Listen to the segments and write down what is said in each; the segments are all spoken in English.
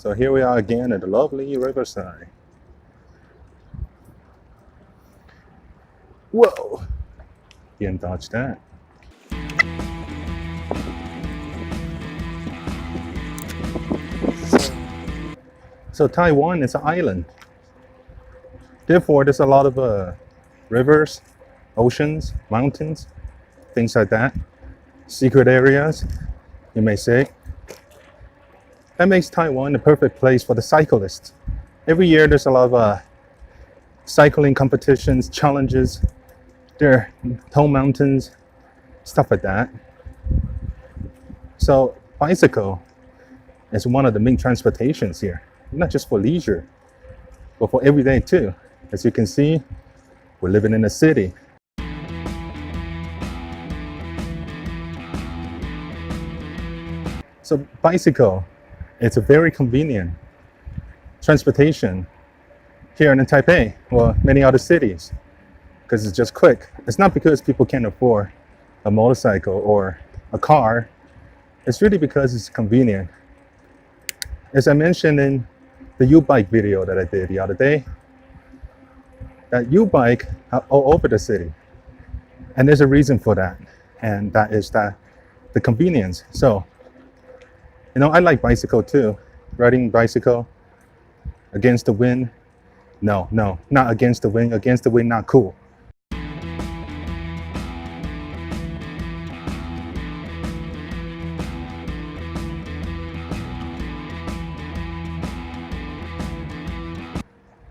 So here we are again at the lovely riverside. Whoa! Didn't dodge that. So Taiwan is an island. Therefore, there's a lot of rivers, oceans, mountains, things like that. Secret areas, you may say. That makes Taiwan the perfect place for the cyclists. Every year there's a lot of cycling competitions, challenges. There are tall mountains, stuff like that. So bicycle is one of the main transportations here, not just for leisure, but for every day too. As you can see, we're living in a city. So bicycle, it's a very convenient transportation here in Taipei or many other cities because it's just quick. It's not because people can't afford a motorcycle or a car. It's really because it's convenient. As I mentioned in the U-bike video that I did the other day, that U-bike are all over the city. And there's a reason for that. And that is that the convenience. So, you know, I like bicycle too. Riding bicycle against the wind. No, not against the wind. Against the wind, not cool.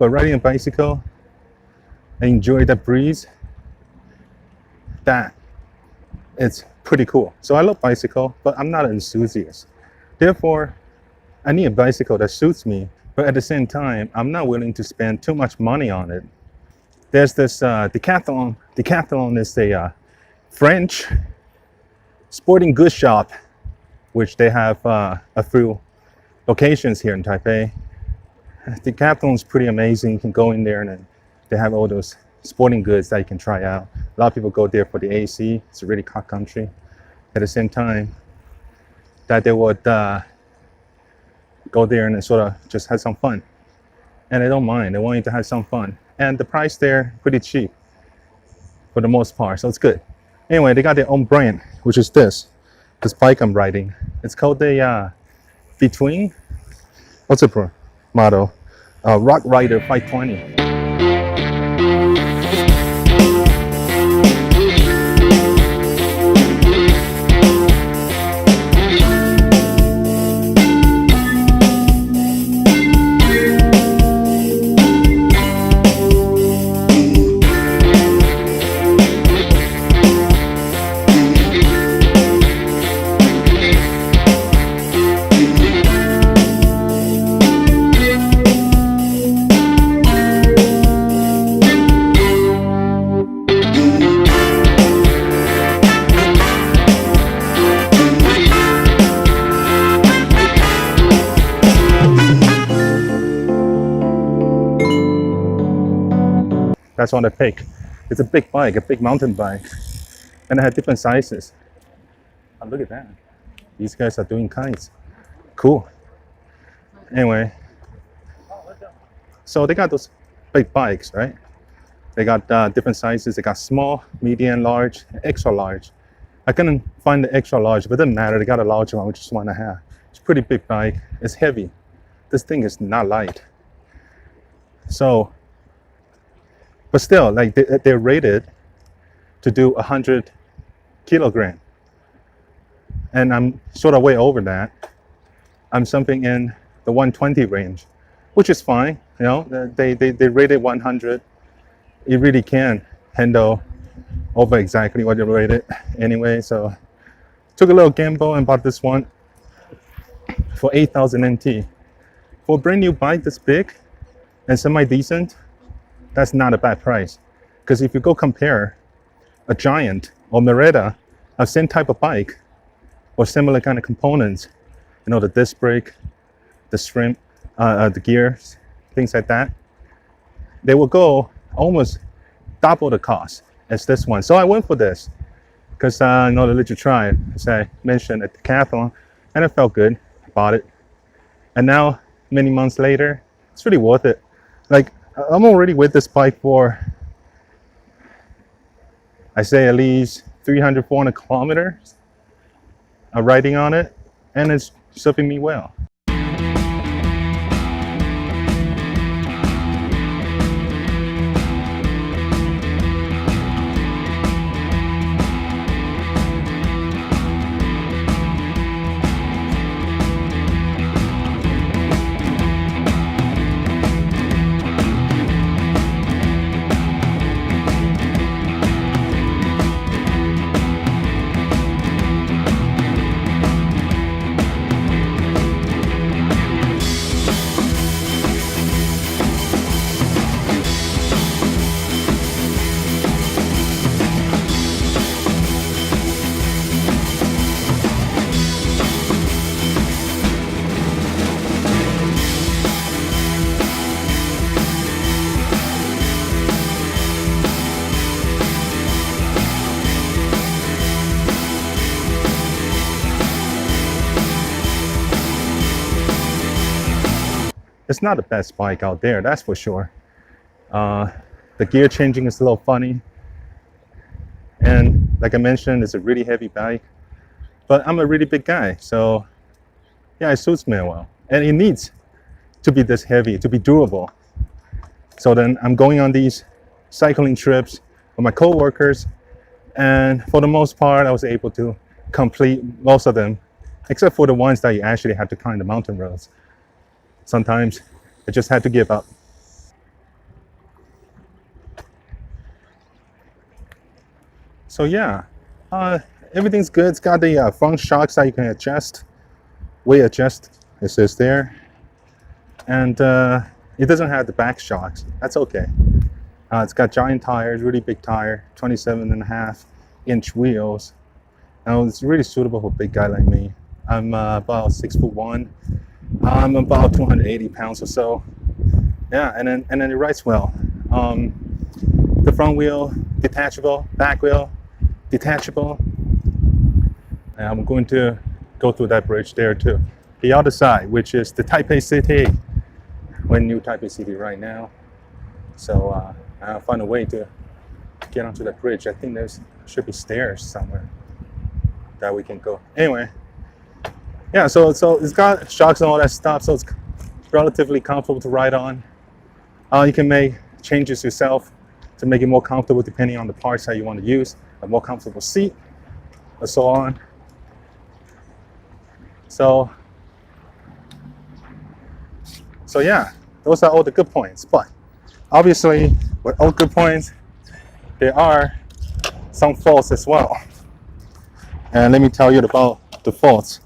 But riding a bicycle, I enjoy that breeze. That it's pretty cool. So I love bicycle, but I'm not an enthusiast. Therefore, I need a bicycle that suits me, but at the same time, I'm not willing to spend too much money on it. There's this Decathlon. Decathlon is a French sporting goods shop, which they have a few locations here in Taipei. Decathlon is pretty amazing. You can go in there and then they have all those sporting goods that you can try out. A lot of people go there for the AC. It's a really hot country. At the same time, that they would go there and sort of just have some fun. And they don't mind. They want you to have some fun. And the price there, pretty cheap for the most part. So it's good. Anyway, they got their own brand, which is this bike I'm riding. It's called the Between. What's the model? RockRider 520. That's what I pick. It's a big bike, a big mountain bike. And I have different sizes. Oh, look at that. These guys are doing kites. Cool. Anyway. So they got those big bikes, right? They got different sizes. They got small, medium, large, extra large. I couldn't find the extra large, but it doesn't matter. They got a large one, which is 1.5. It's a pretty big bike. It's heavy. This thing is not light. So, but still, like they're rated to do 100 kilogram. And I'm sort of way over that. I'm something in the 120 range, which is fine. You know, they rated 100. You really can handle over exactly what they rated anyway. So took a little gamble and bought this one for 8,000 NT. For a brand new bike this big and semi-decent, that's not a bad price. Because if you go compare a Giant or Merida of same type of bike or similar kind of components, you know, the disc brake, the shrimp, the gears, things like that, they will go almost double the cost as this one. So I went for this because I know to let you try it, as I mentioned at Decathlon, and it felt good. I bought it. And now many months later, it's really worth it. Like, I'm already with this bike for, I say, at least 300, 400 kilometers of riding on it, and it's serving me well. It's not the best bike out there, that's for sure. The gear changing is a little funny. And like I mentioned, it's a really heavy bike. But I'm a really big guy, so yeah, it suits me well. And it needs to be this heavy, to be durable. So then I'm going on these cycling trips with my co-workers. And for the most part, I was able to complete most of them, except for the ones that you actually have to climb the mountain roads. Sometimes I just had to give up. So yeah, everything's good. It's got the front shocks that you can adjust, weight adjust. It says there, and it doesn't have the back shocks. That's okay. It's got giant tires, really big tire, 27.5-inch wheels. Now it's really suitable for a big guy like me. I'm about 6'1". I'm about 280 pounds or so. Yeah, and then it rides well. The front wheel detachable, back wheel detachable. And I'm going to go through that bridge there too. The other side, which is the Taipei city. We're in New Taipei city right now. So I'll find a way to get onto that bridge. I think there should be stairs somewhere that we can go. Anyway. Yeah, so it's got shocks and all that stuff, so it's relatively comfortable to ride on. You can make changes yourself to make it more comfortable depending on the parts that you want to use, a more comfortable seat, and so on. So yeah, those are all the good points. But obviously, with all good points, there are some faults as well. And let me tell you about the faults.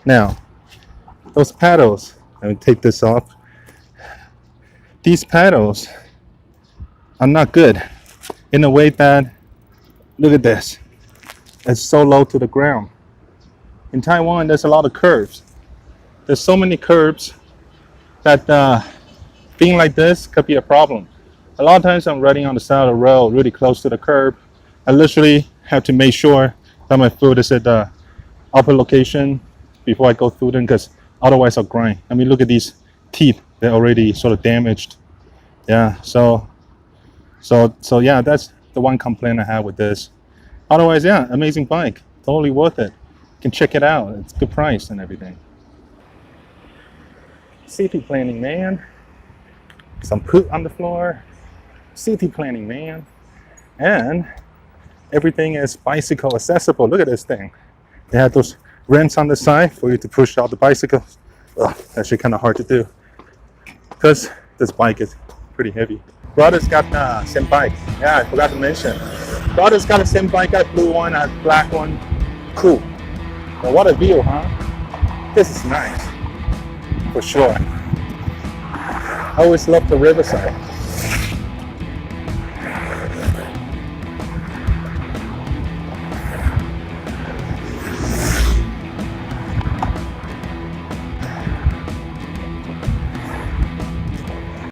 Now, those paddles, let me take this off. These paddles are not good in a way that, look at this, it's so low to the ground. In Taiwan, there's a lot of curves. There's so many curves that being like this could be a problem. A lot of times I'm riding on the side of the road really close to the curb. I literally have to make sure that my foot is at the upper location before I go through them, because otherwise I'll grind. I mean, look at these teeth, they're already sort of damaged. Yeah, so yeah, that's the one complaint I have with this. Otherwise, yeah, amazing bike, totally worth it. You can check it out, it's a good price and everything. City planning, man. Some poop on the floor. City planning, man. And everything is bicycle accessible. Look at this thing. They have those ramps on the side for you to push out the bicycle. Ugh, actually kind of hard to do because this bike is pretty heavy. Brother's got the same bike. Yeah, I forgot to mention. Brother's got the same bike. I blue one, I black one. Cool. Well, what a view, huh? This is nice, for sure. I always love the riverside.